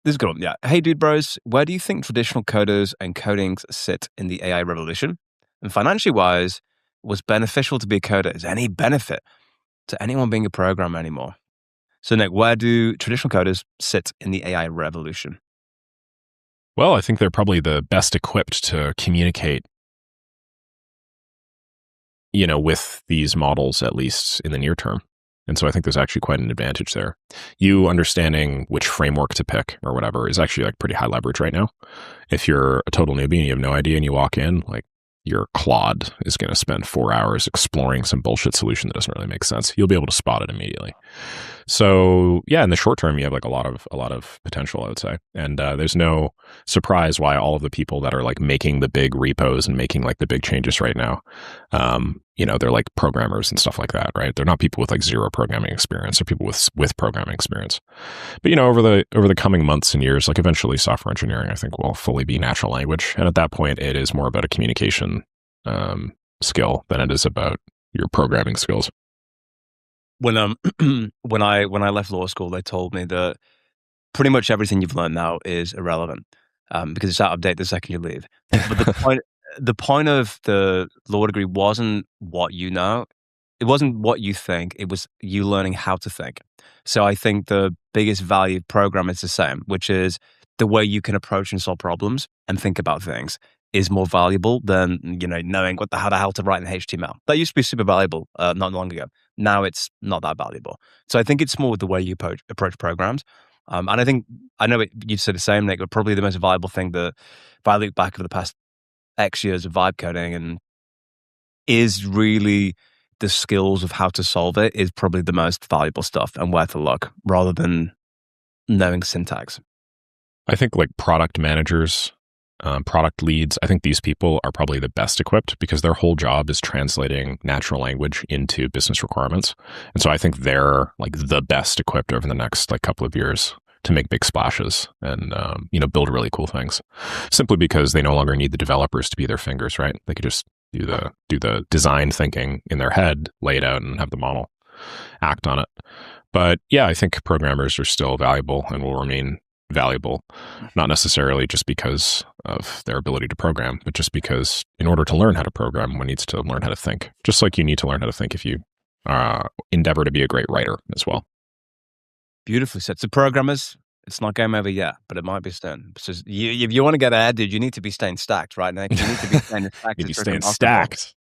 This is good one, yeah. Hey, dude, bros, where do you think traditional coders and codings sit in the AI revolution? And financially wise, was beneficial to be a coder? Is there any benefit to anyone being a programmer anymore? So, Nick, where do traditional coders sit in the AI revolution? Well, I think they're probably the best equipped to communicate, with these models, at least in the near term. And so I think there's actually quite an advantage there. You understanding which framework to pick or whatever is actually like pretty high leverage right now. If you're a total newbie and you have no idea and you walk in, like your Claude is going to spend 4 hours exploring some bullshit solution that doesn't really make sense. You'll be able to spot it immediately. So yeah, in the short term, you have like a lot of potential, I would say. And there's no surprise why all of the people that are like making the big repos and making like the big changes right now, they're like programmers and stuff like that, right? They're not people with like zero programming experience. They're people with programming experience. But over the coming months and years, like eventually software engineering, I think, will fully be natural language. And at that point, it is more about a communication skill than it is about your programming skills. When when I left law school, they told me that pretty much everything you've learned now is irrelevant because it's out of date the second you leave. But the point of the law degree wasn't what you know, it wasn't what you think, it was you learning how to think. So I think the biggest value of program is the same, which is the way you can approach and solve problems and think about things is more valuable than knowing how the hell to write in HTML. That used to be super valuable not long ago. Now it's not that valuable. So I think it's more with the way you approach programs. And I know you said the same, Nick, but probably the most valuable thing that if I look back over the past X years of vibe coding and is really the skills of how to solve it is probably the most valuable stuff and where to look rather than knowing syntax. I think like product managers, product leads, I think these people are probably the best equipped because their whole job is translating natural language into business requirements. And so I think they're like the best equipped over the next like couple of years to make big splashes and, build really cool things simply because they no longer need the developers to be their fingers, right? They could just do the design thinking in their head, lay it out and have the model act on it. But yeah, I think programmers are still valuable and will remain valuable, not necessarily just because of their ability to program, but just because in order to learn how to program, one needs to learn how to think, just like you need to learn how to think if you endeavor to be a great writer as well. Beautifully said. So programmers, it's not game over yet, but it might be soon. So if you want to get ahead, dude, you need to be staying stacked, right, Nick? You need to be staying stacked. You'd be staying stacked.